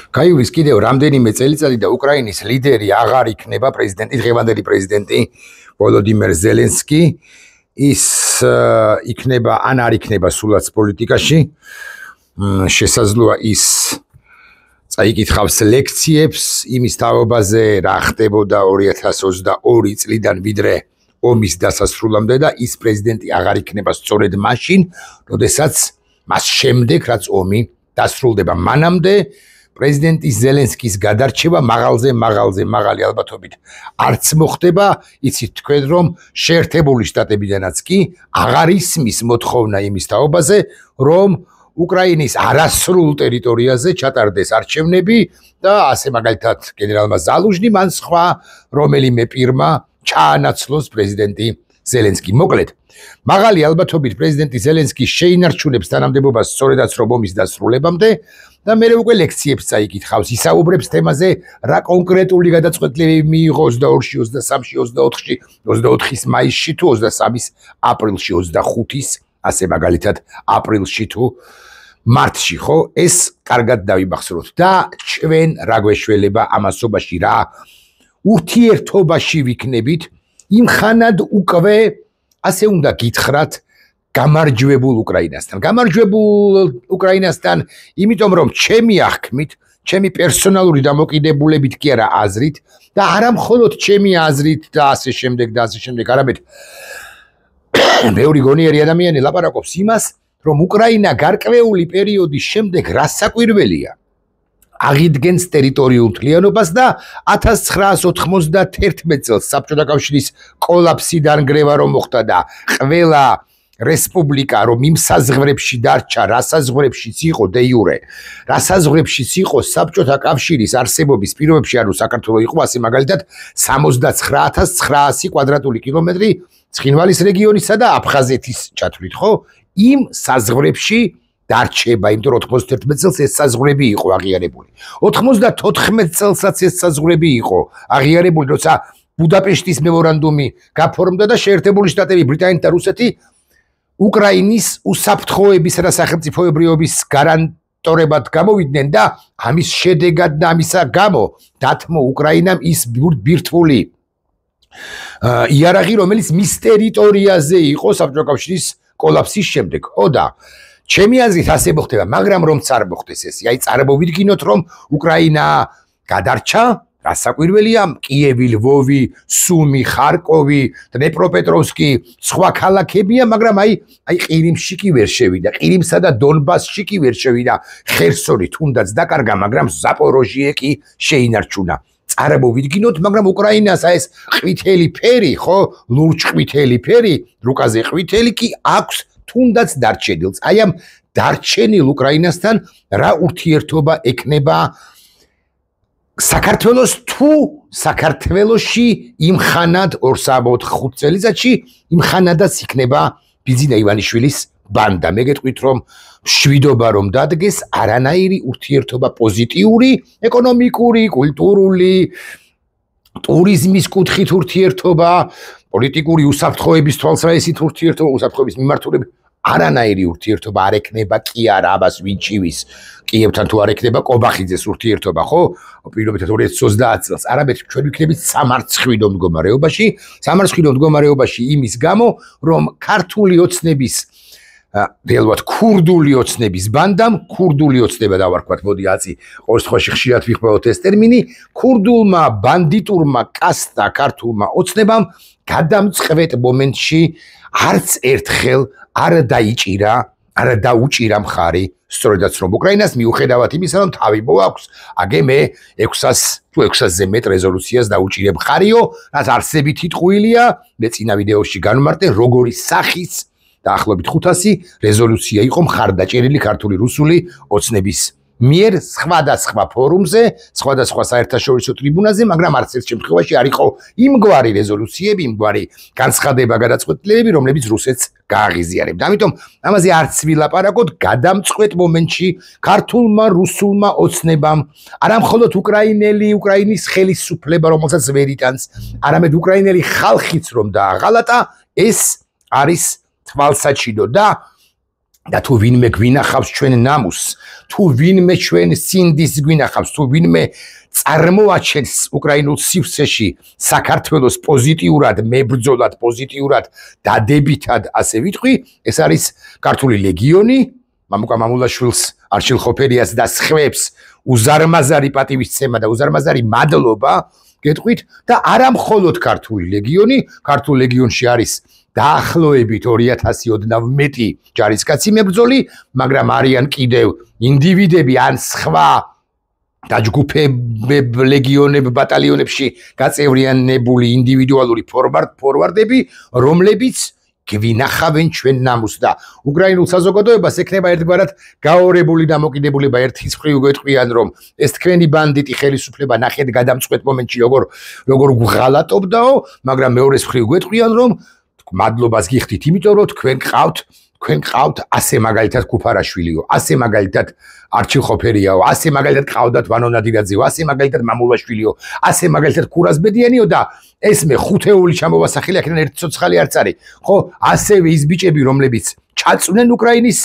გაივლის კიდევ რამდენიმე წელიწადი და უკრაინის ლიდერი აღარ იქნება პრეზიდენტი, დღევანდელი პრეზიდენტი ვოლოდიმირ ზელენსკი. ის იქნება ან არ იქნება სულაც პოლიტიკაში. შესაძლოა ის წაიკითხავს ლექციებს იმის თაობაზე, რა ხდებოდა 2022 წლიდან ვიდრე ომის დასასრულამდე და ის პრეზიდენტი აღარ იქნება სწორედ მაშინ, როდესაც მას შემდეგ, რაც ომი დასრულდება. მანამდე პრეზიდენტი ზელენსკის გადარჩევა მაღალი ალბათობით არც მოხდება. იცით თქვენ, რომ შეერთებული შტატებიდანაც კი აღარ ისმის მოთხოვნა იმის თაობაზე, რომ უკრაინის არასრულ ტერიტორიაზე ჩატარდეს არჩევნები და ასე მაგალითად გენერალმა ზალუჟნიმ ან სხვა რომელიმე პირმა ჩაანაცვლოს პრეზიდენტი ზელენსკი. მოკლედ, მაღალი ალბათობით პრეზიდენტი ზელენსკი შეინარჩუნებს თანამდებობას სწორედაც რომ ომის დასრულებამდე და მე უკვე ლექციებს წაიკითხავს, ისაუბრებს თემაზე, რა კონკრეტული გადაწყვეტილებები მიიღო 22-ში, 23-ში, 24-ში, 24-ის მაისში თუ 23-ის აპრილში, 25-ის, ასე მაგალითად აპრილში თუ მარტში, ხო? ეს კარგად დავიმახსოვროთ და ჩვენ რა გვეშველება ამასობაში რა ურთიერთობაში ვიქნებით იმ ხანად უკვე ასე უნდა გითხრათ გამარჯვებულ უკრაინასთან. გამარჯვებულ უკრაინასთან, იმიტომ რომ ჩემი აღქმით, ჩემი პერსონალური დამოკიდებულებით კი არა აზრით და არა მხოლოდ ჩემი აზრით და ასე შემდეგ, არამედ ბევრი გონიერი ადამიანი ლაპარაკობს იმას, რომ უკრაინა გარკვეული პერიოდის შემდეგ რა საკვირველია აღიდგენს ტერიტორიულ მთლიანობას და 1991 წელს საბჭოთა კავშირის კოლაფსი დანგრევა რომ მოხდა და ყველა რესპუბლიკა რომ იმ საზღვრებში დარჩა, რა საზღვრებშიც იყო დე იურე, რა საზღვრებშიც იყო საბჭოთა კავშირის არსებობის პირობებში, ანუ საქართველოს იყო ასე მაგალითად 79900 კვადრატული კილომეტრი ცხინვალის რეგიონისა და აფხაზეთის ჩათვლით, ხო? იმ საზღვრებში დარჩება, იმიტომ რომ 91 წელს ეს საზღვრები იყო აღიარებული. 94 წელსაც ეს საზღვრები იყო აღიარებული, როცა ბუდაპეშტის მემორანდუმი გაფორმდა და შეერთებული შტატები, ბრიტანეთი და რუსეთი უკრაინის უსაფრთხოების და სახელმწიფოებრიობის გარანტორებად გამოვიდნენ და ამის შედეგად და ამისა გამო დათმო უკრაინამ ის ბირთვული იარაღი, რომელიც მის ტერიტორიაზე იყო საბჭოთა კავშირის კოლაფსის შემდეგ. და ჩემი აზრით ასე მოხდება, მაგრამ რომც არ მოხდეს ეს, აი წარმოვიდგინოთ, რომ უკრაინა გადარჩა, რა საკვირველია, კიევი, ლვოვი, სუმი, ხარკოვი, დნეპროპეტროვსკი, სხვა ქალაქებია, მაგრამ აი ყირიმში კი ვერ შევიდა, ყირიმსა და დონბასში კი ვერ შევიდა, ხერსონი თუნდაც დაკარგა, მაგრამ ზაპოროჟიე კი შეინარჩუნა. წარმოვიდგინოთ, მაგრამ უკრაინას ეს ყვითელი ფერი, ხო, ლურჯ ყვითელი ფერი, რუკაზე ყვითელი კი აქვს თუნდაც დარჩენილს. აი ამ დარჩენილ უკრაინასთან რა ურთიერთობა ექნება საქართველოს თუ საქართველოში იმხანად 265 წელიწადში იმხანადაც იქნება ბიძინა ივანიშვილის ბანდა. მე გეტყვით, რომ მშვიდობა რომ დადგეს, არანაირი ურთიერთობა პოზიტიური, ეკონომიკური, კულტურული, ტურიზმის კუთხით ურთიერთობა, პოლიტიკური უსაფრთხოების თვალსაზრისით ურთიერთობა, უსაფრთხოების მიმართულებით არანაირი ურთიერთობა არ ექნება კი არა აბას ვინჩივის კიევთან თუ არ ექნება კობახიძეს ურთიერთობა, ხო? პირობითად 2030 წელს. არამედ ჩვენ ვიქნებით სამარცხვინო მდგომარეობაში იმის გამო, რომ ქართული ოცნების რეალურად ქურდული ოცნების ბანდამ, ქურდული ოცნება დავარქვათ, მოდი აწი ყოველ შემთხვევაში ხშირად ვიხმაროთ ეს ტერმინი, ქურდულმა ბანდიტურმა კასტა ქართულმა ოცნებამ გადამწყვეტ მომენტში არც ერთხელ არ დაუჭირა მხარი, სწორედაც რომ უკრაინას მიუხედავად იმისა, რომ თავი მოაქვს, აგე მე 600 თუ 600-ზე მეტ რეზოლუციას დაუჭირე მხარიო, რაც არსებითი ტყუილია, მე წინა ვიდეოში განვმარტე, როგორი სახის დაახლოებით 500 რეზოლუცია იყო მხარდაჭერილი ქართული რუსული ოცნების მიერ სხვადასხვა ფორუმზე, სხვადასხვა საერთაშორისო ტრიბუნაზე, მაგრამ არც ერთ შემთხვევაში არ იყო იმგვარი რეზოლუციები, იმგვარი განცხადება, გადაწყვეტილებები, რომლებიც რუსეთს გააღიზიანებდა. ამიტომ ამაზე არც ვილაპარაკოთ, გადამწყვეტ მომენტში ქართულმა რუსულმა ოცნებამ, არა მხოლოდ უკრაინის ხელისუფლება, რომელსაც ვერ იტანს, არამედ უკრაინელი ხალხიც რომ დააღალატა, ეს არის თვალსაჩინო და და თუ ვინმე გვინახავს ჩვენ ნამუსს, თუ ვინმე ჩვენ სინდის გვინახავს, თუ ვინმე წარმოაჩენს უკრაინულ სივრცეში საქართველოს პოზიტიურად, მებრძოლად, პოზიტიურად, დადებითად, ასე ვიტყვი, ეს არის ქართული ლეგიონი, მამუკა მამულაშვილს, არჩილ ხოფერიას და სხვებს უზარმაზარი პატივისცემა და უზარმაზარი მადლობა გეტყვით და არა მხოლოდ ქართული ლეგიონი, ქართულ ლეგიონში არის დაახლოებით 2000 ოდნავ მეტი ჯარისკაცი მებრძოლი, მაგრამ არიან კიდევ ინდივიდები ან სხვა დაჯგუფებებ ლეგიონებ ბატალიონებში გაწევრიანებული ინდივიდუალური ფორვარდები, რომლებიც გვინახავენ ჩვენ ნამუსს და უკრაინულ საზოგადოებას ექნება ერთგვარად გაორებული დამოკიდებულება ერთის მხრივ გვეტყვიან რომ ეს თქვენი ბანდიტი ხელისუფლება ნახეთ გადამწყვეტ მომენტში როგორ გღალატობდაო, მაგრამ მეორეს მხრივ გვეტყვიან რომ მადლობას გიხდით, იმიტომ რომ თქვენ გყავთ ასე მაგალითად ქუფარაშვილიო, ასე მაგალითად არჩილ ხოფერიაო, ასე მაგალითად ყავდათ ვანო ნადირაძეო, ასე მაგალითად მამულაშვილიო, ასე მაგალითად ქურასბედიანიო და ეს მე ხუთეული ჩამოვასახელი აქედან ერთი ცოცხალი არც არის. ხო, ასევე ის ბიჭები, რომლებიც ჩაწვნენ უკრაინის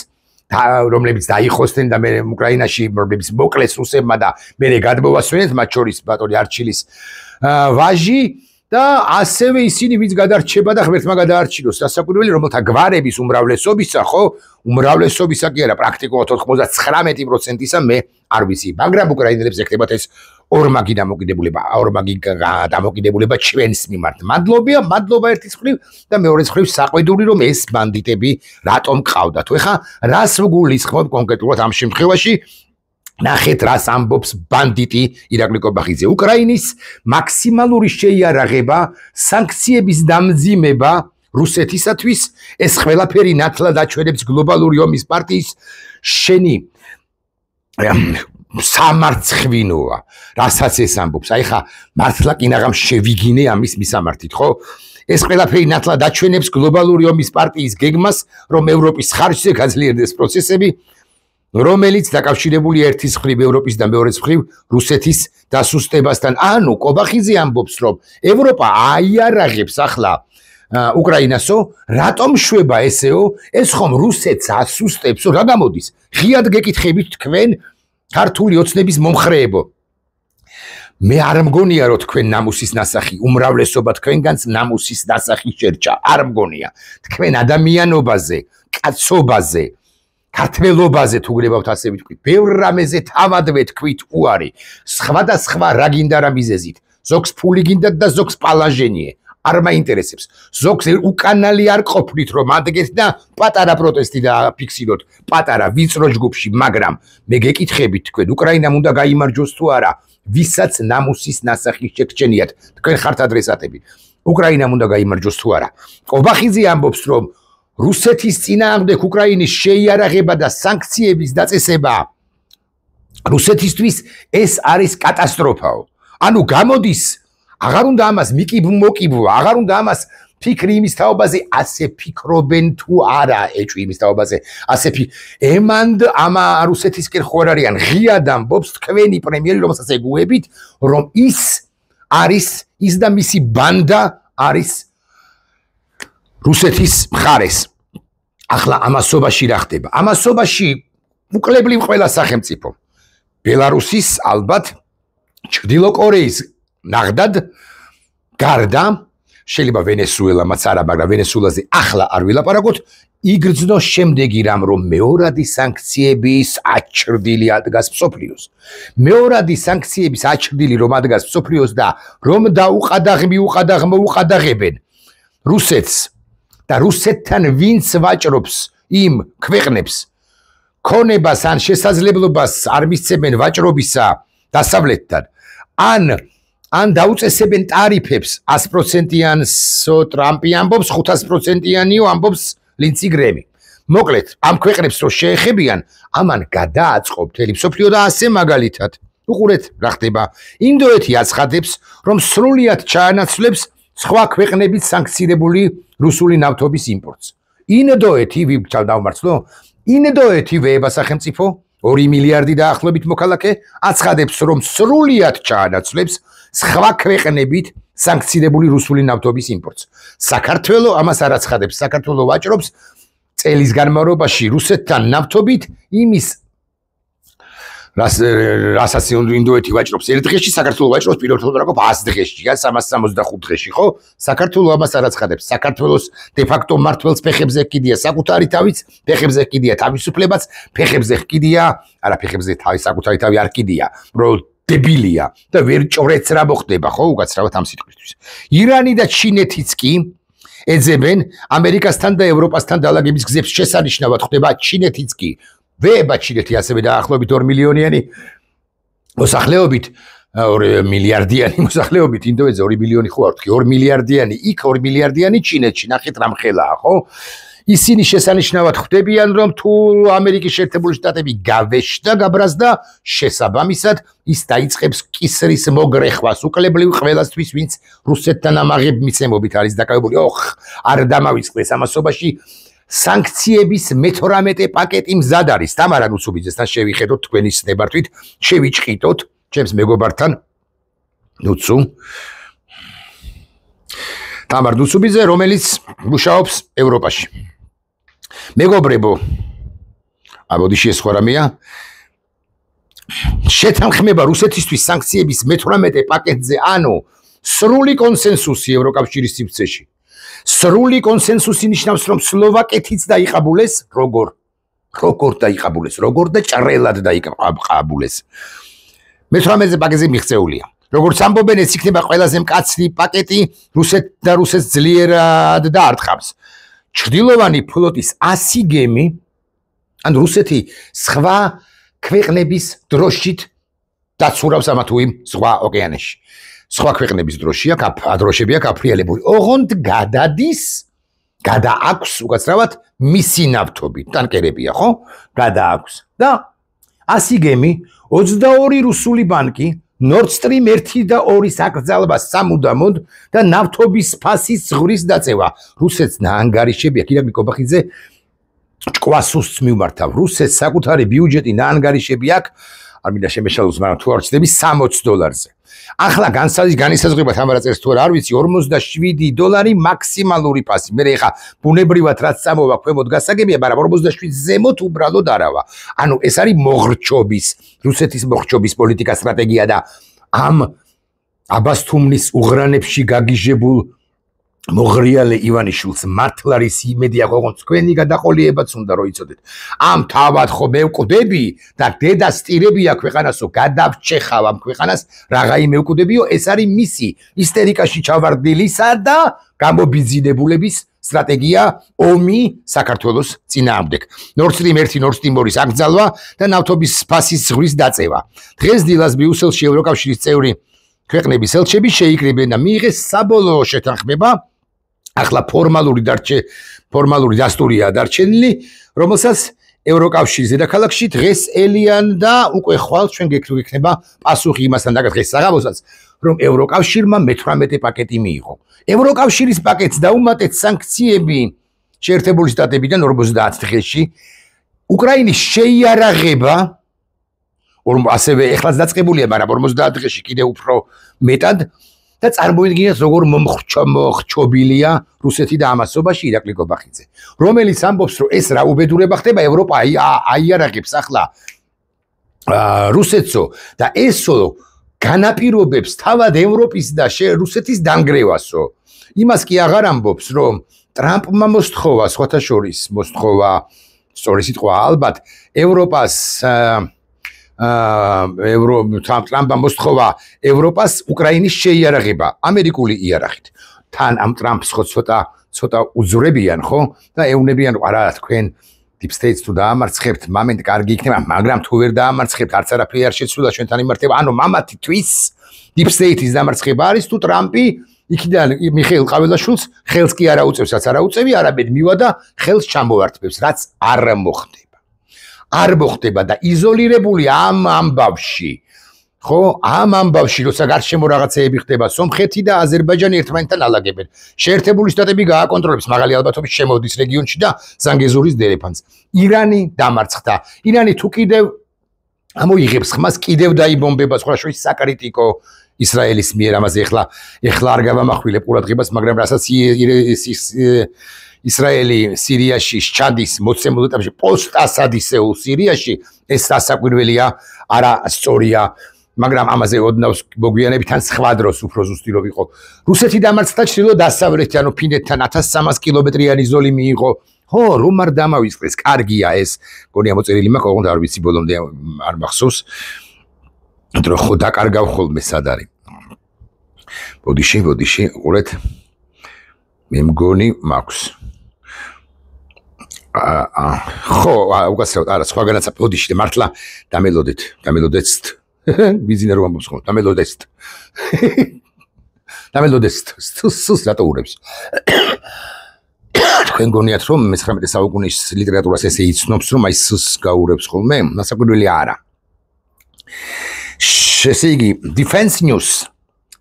რომლებიც დაიხოსდნენ და მე უკრაინაში რომლებიც მოკლეს რუსებმა და მე გადმოვასვენეთ მათ შორის ბატონი არჩილის ვაჟი და ასევე ისინი ვინც გადარჩება და ღმერთმა გადაარჩინოს დასაკვირველი რომელთა გვარების უმრავლესობისა ხო უმრავლესობისა კი არა პრაქტიკულად 99%-ისა მე არ ვიცი მაგრამ უკრაინელებს ექნებათ ეს ორმაგი დამოკიდებულება ჩვენს მიმართ მადლობა ერთის მხრივ და მეორეს მხრივ საყვედური რომ ეს ბანდიტები რატომ ყავდათ ეხა რას ვგულისხმობ კონკრეტულად ამ შემთხვევაში ნახეთ რას ამბობს ბანდიტი ირაკლი კობახიძე უკრაინის მაქსიმალური შეიარაღება სანქციების დამძიმება რუსეთისათვის ეს ყველაფერი ნათლად აჩვენებს გლობალური ომის პარტიის შენი სამარცხვინოა რასაც ეს ამბობს აი ხა მართლა კინაღამ შევიგინე ამის მისამართით ხო ეს ყველაფერი ნათლად აჩვენებს გლობალური ომის პარტიის გეგმას რომ ევროპის ხარჯზე გაძლიერდეს პროცესები რომელიც დაკავშირებული ერთის მხრივ ევროპის და მეორეს მხრივ რუსეთის დასუსტებასთან. ანუ კობახიძე ამბობს, რომ ევროპა აიარაღებს ახლა უკრაინასო, რატომ შვება ესეო? ეს ხომ რუსეთს ასუსტებსო, რა გამოდის? ღიად გეკითხებით თქვენ ქართული ოცნების მომხრეებო. მე არ მგონია, რომ თქვენ ნამუსის ნასახი, უმრავლესობა თქვენგანს ნამუსის ნასახი შერჩა. არ მგონია. თქვენ ადამიანობაზე, კაცობაზე ქართველობაზე თუ გრებავთ ასე ვიტყვი, ბევრ რამეზე თავადვე თქვით უარი, სხვადასხვა რა გინდა რა მიზეზით, ზოგს ფული გინდათ და ზოგს პალაჟენიე, არ მაინტერესებს, ზოგს უკანალი არ ყოფნით რომ ადგეთ და პატარა პროტესტი დააფიქსიროთ, პატარა ვიწრო ჯგუფში, მაგრამ მე გეკითხებით თქვენ, უკრაინამ უნდა გაიმარჯვოს თუ არა, ვისაც ნამუსის ნასახი შეგჭენიათ, თქვენ ხართ ადრესატები, უკრაინამ უნდა გაიმარჯვოს თუ არა. კობახიძე ამბობს რომ რუსეთის წინააღმდეგ უკრაინის შეიარაღება და სანქციების დაწესება რუსეთისთვის ეს არის კატასტროფაო. ანუ გამოდის აღარ უნდა ამას მოკიბვა, აღარ უნდა ამას ფიქრი იმის თაობაზე ასე ფიქრობენ თუ არა ეჭვი იმის თაობაზე ასე ემანდ ამა რუსეთისკენ ხო არ არიან ღიად ამბობს თქვენი პრემიერი რომელსაც ეგუებით რომ ის და მისი ბანდა არის რუსეთის მხარეს. ახლა ამასობაში რა ხდება? ამასობაში უკლებლივ ყველა სახელმწიფო. ბელარუსის ალბათ, ჩრდილო კორეის ნახდად, გარდა შეიძლება ვენესუელამაც არა, მაგრამ ვენესუელაზე ახლა არ ვილაპარაკოთ, იგრძნოს შემდეგი რამ რომ მეორადი სანქციების აჩრდილი ადგას მსოფლიოს. მეორადი სანქციების აჩრდილი რომ ადგას მსოფლიოს და რომ უყადაღებენ რუსეთს და რუსეთთან ვინც ვაჭრობს იმ ქვეყნებს ქონებას ან შესაძლებლობას არ მისცემენ ვაჭრობისა დასავლეთთან ან დაუწესებენ ტარიფებს 100%-იანსო ტრამპი ამბობს 500%-იანიო ამბობს ლინცი გრემი მოკლედ ამ ქვეყნებს რო შეეხებიან ამან გადააწყო მთელი მსოფლიო და ასე მაგალითად უყურეთ რა ხდება ინდოეთი აცხადებს რომ სრულიად ჩაანაცვლებს სხვა ქვეყნებით სანქცირებული რუსული ნავთობის იმპორტს. ინდოეთი დავმარცხლო, ინდოეთი ვეება სახელმწიფო 2 მილიარდი დაახლოებით მოქალაქე აცხადებს რომ სრულიად ჩაანაცვლებს სხვა ქვეყნებით სანქცირებული რუსული ნავთობის იმპორტს. საქართველო ამას არ აცხადებს, საქართველო ვაჭრობს წელის განმავლობაში რუსეთთან ნავთობით იმის რასაც ინდოეთი ვაჭრობს ერთ დღეში, საქართველოს ვაჭრობს პირველ თვეში 100 დღეში, 365 დღეში, ხო? საქართველოს ამას არ აცხადებს. საქართველოს დე ფაქტო მართველს ფეხებზე ჰკიდია საკუთარი თავიც, ფეხებზე ჰკიდია თავისუფლებაც, ფეხებზე ჰკიდია, არა ფეხებზე საკუთარი თავი არ ჰკიდია, უბრალოდ დებილია და ვერ ჭრეთს რა მოხდება, ხო? უკაცრავად ამ სიტყვისთვის. ირანი და ჩინეთიც კი ეძებენ ამერიკასთან და ევროპასთან დაალაგების გზებს შესანიშნავად ხდება ჩინეთიც კი. ვება ჩინეთი ასევე დაახლოებით 2 მილიონიანი მოსახლეობით 2 მილიარდიანი მოსახლეობით ინდოეთზე 2 მილიონი ხო არ თქვი 2 მილიარდიანი იქ 2 მილიარდიანი ჩინეთში ნახეთ რა მხელაა ხო ისინი შესანიშნავად ხვდებიან რომ თუ ამერიკის შეერთებული შტატები გავეშდა გაბრაზდა შესაბამისად ის დაიწყებს კისრის მოგრეხვას უკლებლივ ყველასთვის ვინც რუსეთთან ამაღებ მიცემობით არის დაკავებული არ დამავიწყდეს ამასობაში სანქციების მე-18 პაკეტი მზად არის. თამარა ნუცუბიძესთან შევიხედოთ თქვენი სნებართვით, შევიჭყიდოთ ჩემს მეგობართან ნუცუ. თამარ ნუცუბიძე, რომელიც მუშაობს ევროპაში. მეგობრებო, აბოდიში ეს ხო რამეა? შეთანხმება რუსეთისთვის სანქციების მე-18 პაკეტზე, ანუ სრული კონსენსუსი ევროკავშირის სივრცეში. სრული კონსენსუსი ნიშნავს რომ სლოვაკეთიც დაიყაბულეს როგორ დაიყაბულეს როგორ და ჭრელად დაიყაბულეს მე-18 პაკეტზე მიღწეულია როგორც ამბობენ ეს იქნება ყველაზე მკაცრი პაკეტი რუსეთს ძლიერად დაარტყამს ჩრდილოვანი ფლოტის 100 გემი ან რუსეთი სხვა ქვეყნების დროშით დაცურავს ამა თუ იმ სხვა ოკეანეში სხვა ქვეყნების დროშებია გაფრიალებული. ოღონდ გადააქვს უკაცრავად მისი ნავთობი, ტანკერებია, ხო? გადააქვს. და 100 გემი, 22 რუსული ბანკი, Nord Stream 1 და 2 საკრძალვა სამუდამოდ და ნავთობის ფასის ზღვრის დაწევა. რუსეთს ნაანგარიშებია, კირაკი კობახიძე ჭკვასუსს მიმართავ. რუსეთს საკუთარი ბიუჯეტი ნაანგარიშები აქვს, არ მინდა შემეშალოს, მაგრამ თუ არ ვწდები $60-ზე. ახლა განისაზღვრება თამარა წერს თუ არ ვიცი $47 მაქსიმალური ფასი. მე ხა ბუნებრივად რაც წამოვა ქვემოთ გასაგებია, მაგრამ 47 ზემოთ უბრალოდ არავა. ანუ ეს არის მოღრჩობის, რუსეთის მოღრჩობის პოლიტიკა სტრატეგია და ამ აბასთუმნის უღრანებში გაგიჟებულ მოღრიალე ივანიშვილს მართლა რის იმედია ყოღონს თქვენი გადაყოლიებაც უნდა რომ იცოდეთ. ამ თავად ხო მევკვდები და დედასტირებია ქვეყანასო გადავჩეხავ ამ ქვეყანას რაღაცა მევკვდებიო ეს არის მისი ისტერიკაში ჩავარდნილისა და გამობიძინებულების სტრატეგია ომი საქართველოს წინააღმდეგ. Nord Stream 1, Nord Stream 2 საკრძალვა და ნავთობის ფასის ზღვრის დაწევა. დღეს დილას ბრიუსელში ევროკავშირის წევრი ქვეყნების ელჩები შეიკრიბნენ და მიიღეს საბოლოო შეთანხმება. ახლა ფორმალური დასტურია დარჩენილი, რომელსაც ევროკავშირის დედაქალაქში დღეს ელიან და უკვე ხვალ ჩვენ გექნება პასუხი იმასთან დაკავშირებით საღამოსაც, რომ ევროკავშირმა მე-18 პაკეტი მიიღო. ევროკავშირის პაკეტს დაუმატეთ სანქციები შეერთებული შტატებიდან 50 დღეში. უკრაინის შეიარაღება ასევე ეხლაც დაწყებულია, მაგრამ 50 დღეში კიდევ უფრო მეტად და წარმოიდგინეთ როგორ მომხრჩობილია რუსეთი და ამასობაში ირაკლი კობახიძე, რომელიც ამბობს, რომ ეს რა უბედურება ხდება, ევროპა აიარაღებს ახლა რუსეთსო და ესო განაპირობებს თავად ევროპის და რუსეთის დანგრევასო. იმას კი აღარ ამბობს, რომ ტრამპმა მოსთხოვა, სხვათა შორის მოსთხოვა, სწორი სიტყვა ალბათ, ევროპას ტრამპმა მოსთხოვა ევროპას უკრაინის შეიარაღება ამერიკული იარაღით. თან ამ ტრამპს ხო ცოტა უძვრებიან, ხო? და ეუნებიან, არა, თქვენ Deep State თუ დაამარცხებთ, მომენტ კარგი იქნება, მაგრამ თუ ვერ დაამარცხებთ, არც არაფერი არ შეცვლა ჩვენთან იმართება. ანუ მამათი თვის Deep State-ის დამარცხება არის თუ ტრამპი იქიდან მიხეილ ყაველაშვილს ხელს კი არ აუწევს, რაც არ აუწევი, არამედ მივა და ხელს ჩამოვართმევს, რაც არ მოხდება. არ მოხდება და იზოლირებული ამ ამბავში, ხო, ამ ამბავში, როცა გარშემო რაღაცეები ხდება, სომხეთი და აზერბაიჯანი ერთმანეთთან ალაგებენ. შეერთებული შტატები გააკონტროლებს მაღალი ალბათობით შემოდის რეგიონში და ზანგეზურის დერეფანს. ირანი დამარცხდა. ირანი თუ კიდევ ამოიღებს ხმას, კიდევ დაიბომბება სხვა შორის საკრიტიკო ისრაელის მიერ, ამაზე ეხლა არ გავამახვილებ ყურადღებას, მაგრამ რასაც ისრაელი სირიაში ჩადის მოცემულ ეტაპში პოსტ-ასადისეულ სირიაში ეს სასაკვირველია, არა სწორია, მაგრამ ამაზე ოდნავს მოგვიანებით ან სხვა დროს უფრო ზუსტი რომ იყო. რუსეთი დამარცხდა ჩრდილო-დასავლეთით, ანუ ფინეთთან 1300 კილომეტრიანი ზოლი მიიღო. ხო, რომ არ დამავიწყდეს, კარგია ეს. გონია მოწერილი მაქვს, ოღონდ არ ვიცი ბოლომდე არ მახსოვს. დრო ხო დაკარგავ ხოლმე სად არის. ბოდიში, უყურეთ. მე მგონი მაქვს. ხო, უკაცრავად, არა, სხვაგანაც ბოდიში და მართლა დამელოდეთ. ბიზნე რომ ამბობს ხოლმე, დამელოდეთ. სუს რატო ურებს? თქვენ გონიათ რომ მე-19 საუკუნის ლიტერატურას ესე იცნობს რომ აი სუს გაურებს ხოლმე? ნასაკვირველი არა. ესე იგი,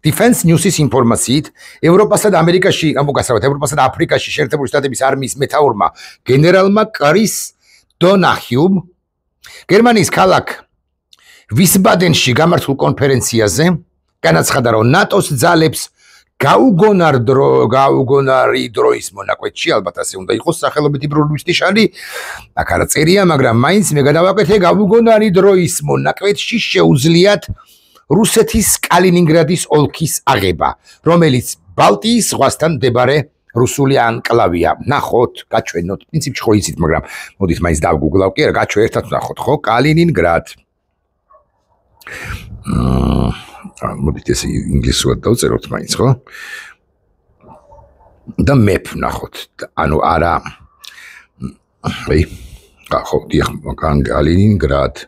Defense News-ის ინფორმაციით, ევროპასა და ამერიკაში, ამოგასწავეთ, ევროპასა და აფრიკაში შეერთებული შტატების არმიის მეთაურმა გენერალმა კრის დონაჰიუმ გერმანიის ქალაქ ვისბადენში გამართულ კონფერენციაზე განაცხადა, რომ ნატოს ძალებს გაუგონარი დროის მონაკვეთში, ალბათ ასე უნდა იყოს სახელობითი ბრუნვის ნიშანი, აქ არა წერია, მაგრამ მაინც მე გადავაკეთე გაუგონარი დროის მონაკვეთში შეუძლიათ რუსეთის კალინინგრადის ოლქის აღება, რომელიც ბალტიის ზღვასთან მდებარე რუსული ანკლავია. ნახოთ, გაჩვენოთ, პრინციპში ხო იცით, მაგრამ მოდით მაინც დავგუგლავ, კი არა, გაჩვენ ერთად ნახოთ, ხო, კალინინგრად. მოდით ესე ინგლისურად დავწეროთ მაინც, ხო? და map ნახოთ, ანუ არა ხო, დიახ, კალინინგრად.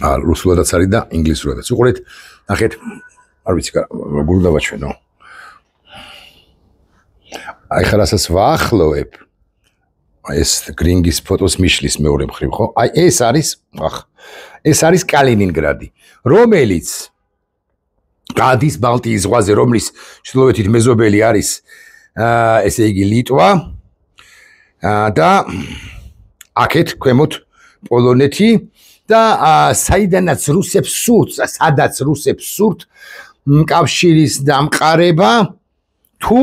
რუსულადაც არის და ინგლისურადაც. უყურეთ, ნახეთ, არ ვიცი, როგორ დავაჩვენო. აი ხა რასაც ვაახლოვებ, ეს გრინგის ფოტოს მიშლის მეორე მხრივ, ხო? აი ეს არის კალინინგრადი, რომელიც გადის ბალტიის ზღვაზე, რომლის ჩრდილოეთით მეზობელი არის ესე იგი ლიტვა და აქეთ ქვემოთ პოლონეთი და სადაც რუსებს სურთ კავშირის დამყარება თუ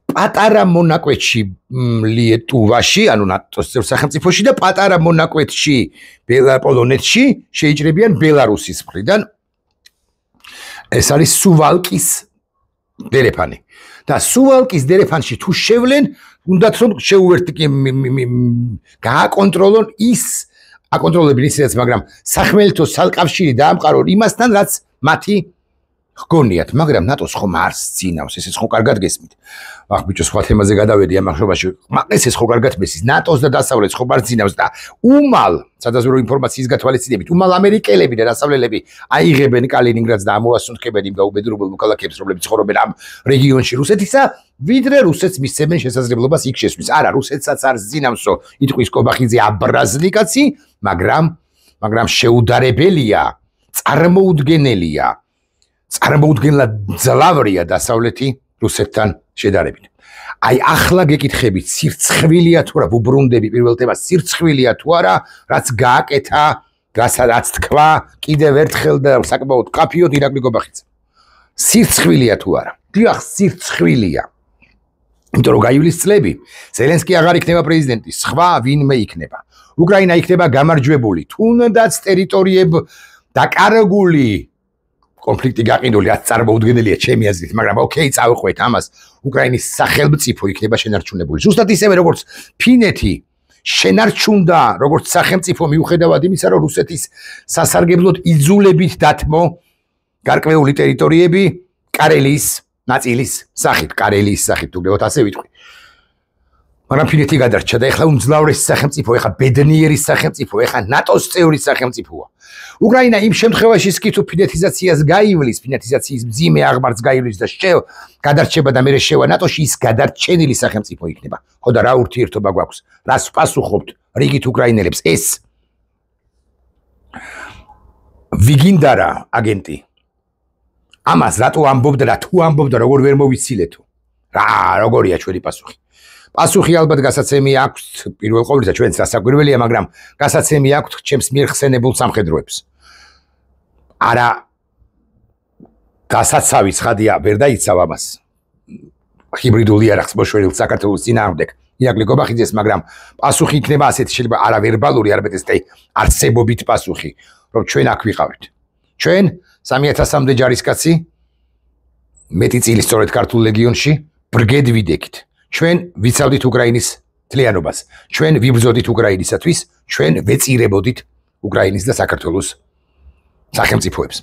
პატარა მონაკვეთში ლიეტუვაში, ანუ ნატოს სახელმწიფოში და პატარა მონაკვეთში პოლონეთში შეიჭრებიან ბელარუსის მხრიდან. ეს არის სუვალკის დერეფანი. და სუვალკის დერეფანში თუ შევლენ, უნდათ რომ გააკონტროლონ ის აკონტროლებენ ისედაც, მაგრამ სახმელეთოს საკავშირი დაამყარონ იმასთან, რაც მათი ჰგონიათ, მაგრამ ნატოს ხომ არ სცინავს, ესეც ხო კარგად გესმით. ახ ბიჭო, სხვა თემაზე გადავედი ამ ახშობაში. ესეც ხო კარგად მესის, ნატოს და დასავლეთს ხო არ სცინავს და უმალ სადაზვერვო ინფორმაციის გათვალისწინებით, უმალ ამერიკელები და დასავლელები აიღებენ კალინინგრადს და ამოასუნთქებენ იმ გაუბედურებულ მოქალაქეებს, რომლებიც ცხოვრობენ ამ რეგიონში რუსეთისა, ვიდრე რუსეთს მისცემენ შესაძლებლობას იქ შესვლის. არა, რუსეთსაც არ სცინავსო, იტყვის კობახიძე აბრაზლი კაცი, მაგრამ შეუდარებელია, წარმოუდგენელია. წარმოუდგენლად ძლავრია დასავლეთი რუსეთთან შედარებით. აი ახლა გეკითხებით, სირცხვილია თუ არა, ვუბრუნდები პირველ თემას, სირცხვილია თუ არა, რაც გააკეთა, რაც თქვა კიდევ ერთხელ და საკმაოდ კაფიოდ ირაკლი კობახიძე. სირცხვილია თუ არა? დიახ, სირცხვილია. იმიტომ რომ გაივლის წლები, ზელენსკი აღარ იქნება პრეზიდენტი, სხვა ვინმე იქნება. უკრაინა იქნება გამარჯვებული, თუნდაც ტერიტორიებ დაკარგული კონფლიქტი გაყიდული, რაც წარმოუდგენელია ჩემი აზრით, მაგრამ ოკეი, წავიყვეთ ამას. უკრაინის სახელმწიფო იქნება შენარჩუნებული. ზუსტად ისევე, როგორც ფინეთი შენარჩუნდა, როგორც სახელმწიფო მიუხედავად იმისა, რომ რუსეთის სასარგებლოდ იძულებით დათმო გარკვეული ტერიტორიები კარელიის ნაწილის სახით, თუ გეოთ ასე ვიტყვი. მაგრამ ფინეთი გადარჩა და ეხლა უმძლავრესი სახელმწიფო, ეხლა ბედნიერი სახელმწიფო, ეხლა ნატოს წევრი სახელმწიფოა. უკრაინა იმ შემთხვევაში კი თუ ფინეთიზაციას გაივლის, ფინეთიზაციის მძიმე აღმართს გაივლის და გადარჩება და მერე შევა ნატოში, ის გადარჩენილი სახელმწიფო იქნება. ხო და რა ურთიერთობა გვაქვს? რას ვპასუხობთ რიგით უკრაინელებს? ეს ვიგინდარა აგენტი. ამას რატო ამბობდა და თუ ამბობდა, როგორ ვერ მოვიცილეთო? როგორია ჩვენი პასუხი? პასუხი ალბათ გასაცემი აქვს პირველ ყოვლისა ჩვენც რასაკვირველია, მაგრამ გასაცემი აქვს ჩემს მიერ ხსენებულ სამხედროებს. არა გასაცავი ცხადია, ვერ დაიცავ ამას. ჰიბრიდულ იარაღს მოშორილ საქართველოს წინააღმდეგ. ირაკლი გობახიძეს, მაგრამ პასუხი იქნება ასეთი, შეიძლება არავერბალური, არამედ ესეთი არსებობით პასუხი, რომ ჩვენ აქ ვიყავით. ჩვენ 3000-მდე ჯარისკაცი მეტი წილი სწორედ ქართულ ლეგიონში ბრგედ ვიდექით. ჩვენ ვიცავდით უკრაინის თლიანობას. ჩვენ ვიბრძოდით უკრაინისათვის, ჩვენ ვეწირებოდით უკრაინის და საქართველოს სახელმწიფოებს.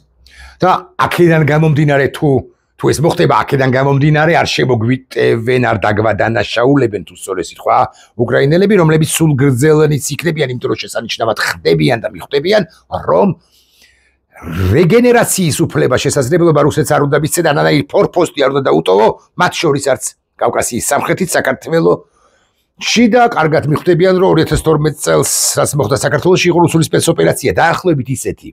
და აქედან გამომდინარე თუ ეს მოხდება, აქედან გამომდინარე არ შემოგვიტევენ, არ დაგვადანაშაულებენ თუ სწორე სიტყვა უკრაინელები, რომლებიც სულ გრძელნიც იქნებიან, იმიტომ რომ შესანიშნავად ხდებიან და მიხვდებიან, რომ რეგენერაციის უფლება შესაძლებლობა რუსეთს არ უნდა მისცენ, ანანაირი ფორპოსტი არ უნდა დაუტოვო, მათ შორის არც კავკასიის სამხრეთით საქართველოში და კარგად მიხვდებიან, რომ 2012 წელს რაც მოხდა საქართველოში იყო რუსული სპეცოპერაცია, დაახლოებით ისეთი.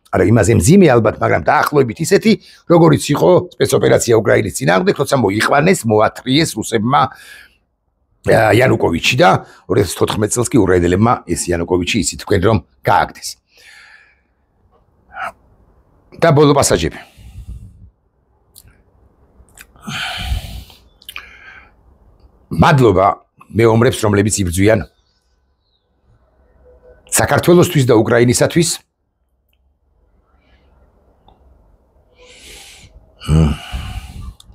არა იმაზე მძიმე ალბათ, მაგრამ დაახლოებით ისეთი, როგორიც იყო სპეცოპერაცია უკრაინის წინააღმდეგ, როცა მოიყვანეს, მოათრიეს რუსებმა იანუკოვიჩი და 2014 წელს კი უკრაინელებმა ეს იანუკოვიჩი ისიც თქვენ რომ გააგდეს. და ბოლო პასაჟები. მადლობა მეომრებს, რომლებიც იბრძვიან საქართველოსთვის და უკრაინისათვის.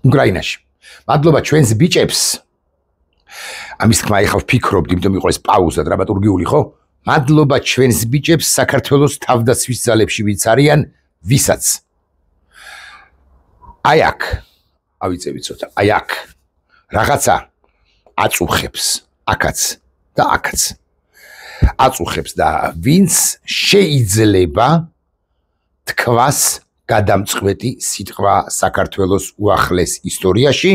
უკრაინაში. მადლობა ჩვენს ბიჭებს. ამის თქმა ეხლა ვფიქრობთ, იმიტომ იყო ეს პაუზა დრამატურგიული, ხო? მადლობა ჩვენს ბიჭებს საქართველოს თავდაცვის ძალებში, ვინც არიან, ვისაც. აი აქ, ავიწევით ცოტა, აი აქ რაღაცა აწუხებს, აქაც და აქაც. აწუხებს და ვინც შეიძლება თქვას გადამწყვეტი სიტყვა საქართველოს უახლეს ისტორიაში,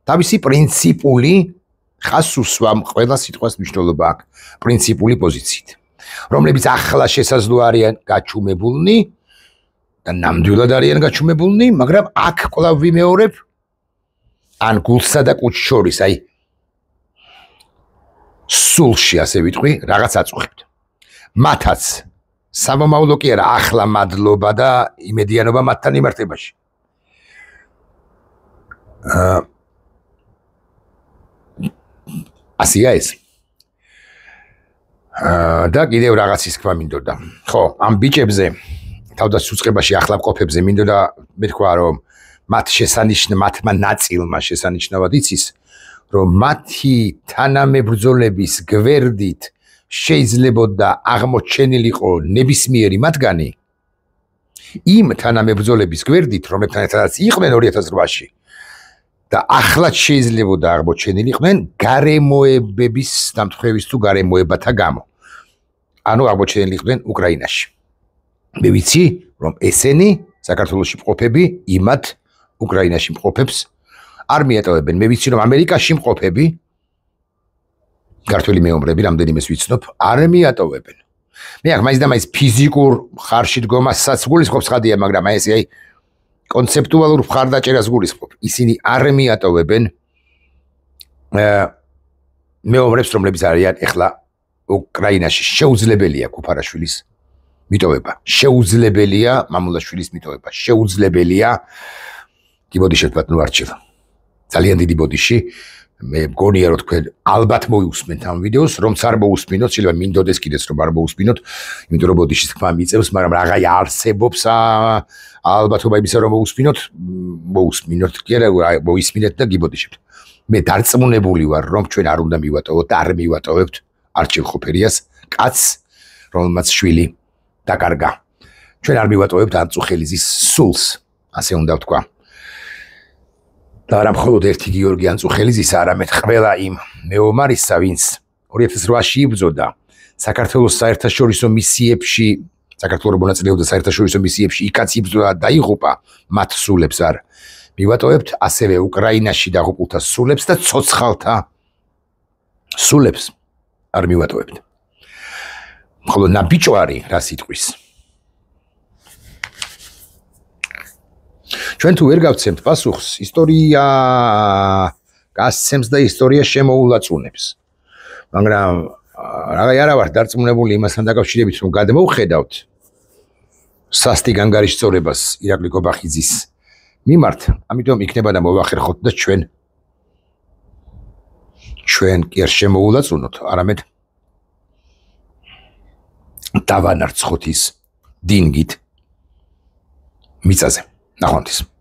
თავისი პრინციპული ხას უსვამ ყველა სიტყვას მნიშვნელობა აქვს, პრინციპული პოზიციით, რომლებიც ახლა შესაძლო არიან გაჩუმებულნი და ნამდვილად არიან გაჩუმებულნი, მაგრამ აქ კვლავ ვიმეორებ, ან გულსა და კუჭს შორის, აი სულში ასე ვიტყვი, რაღაც აწუხებთ. მათაც სამომავლო კი არა, ახლა მადლობა და იმედიანობა მათთან იმართებაში. ასია ეს. და კიდევ რაღაცის თქვა მინდოდა. ხო, ამ ბიჭებზე თავდაცვის უწყებაში ახლა მყოფებზე მინდოდა მეთქვა, რომ მათმა ნაწილმა შესანიშნავად იცის, რომ მათი თანამებრძოლების გვერდით შეიძლებოდა აღმოჩენილიყო ნებისმიერი მათგანი იმ თანამებრძოლების გვერდით, რომლებთან ერთადაც იყვნენ 2008-ში და ახლაც შეიძლებოდა აღმოჩენილიყვნენ გარემოებების დამთხევის თუ გარემოებათა გამო. ანუ აღმოჩენილიყვნენ უკრაინაში. მე ვიცი, რომ ესენი საქართველოში მყოფები იმათ უკრაინაში მყოფებს არ მიატოვებენ. მე ვიცი, რომ ამერიკაში მყოფები ქართველი მეომრები, რამდენიმეს ვიცნობ, არ მიატოვებენ. მე აქ მაინც და მაინც ფიზიკურ ხარში დგომასაც გულისხმობს ხადია, მაგრამ აი ესე აი კონცეპტუალურ მხარდაჭერას გულისხმობ. ისინი არ მიატოვებენ მეომრებს, რომლებიც არიან ეხლა უკრაინაში. შეუძლებელია კუფარაშვილის მიტოვება. შეუძლებელია მამულაშვილის მიტოვება. შეუძლებელია გიბოდიშეთ ბატონო არჩილ. ძალიან დიდი ბოდიში. მე მგონია რომ თქვენ ალბათ მოусმენთ ამ ვიდეოს, რომც არ მოусმინოთ, შეიძლება მინდოდეს კიდეც რომ არ მოусმინოთ, იმიტომ რომ ბოდიშის თქმა მიწევს, მაგრამ რაღა არსებობს ალბათობა იმისა რომ მოусმინოთ, კი არა, მოისმინეთ და გიბოდიშებთ. მე დარწმუნებული ვარ, რომ ჩვენ არ უნდა მივატოვოთ და არ მივატოვებთ არჩილ ხოფერიას, კაცს, რომელმაც შვილი დაკარგა. ჩვენ არ მივატოვებთ ანწუხელიზის სულს, ასე უნდა ვთქვა. და არა მხოლოდ ერთი გიორგი ანწუხელიზისა, არამედ ყველა იმ მეომარისა, ვინც 2008-ში იბრძოდა საქართველოს საერთაშორისო მისიებში, საქართველოს მონაწილეობდა საერთაშორისო მისიებში, იქაც იბრძოდა და დაიღუპა, მათ სულებს არ მივატოვებთ, ასევე უკრაინაში დაღუპულთა სულებს და ცოცხალთა სულებს არ მივატოვებთ. მხოლოდ ნაბიჯვარი რას იტყვის? ჩვენ თუ ვერ გავცემთ პასუხს, ისტორია გასცემს და ისტორია შემოულაწუნებს. მაგრამ არა ვარ დარწმუნებული იმასთან დაკავშირებით, რომ გადმოვხედავთ სასტიკ ანგარიშწორებას ირაკლი გობახიძის მიმართ, ამიტომ იქნება და მოვახერხოთ და ჩვენ კი არ შემოულაწუნოთ, არამედ დავანარცხოთ ის დინგით მიწაზე. ნახვამდის.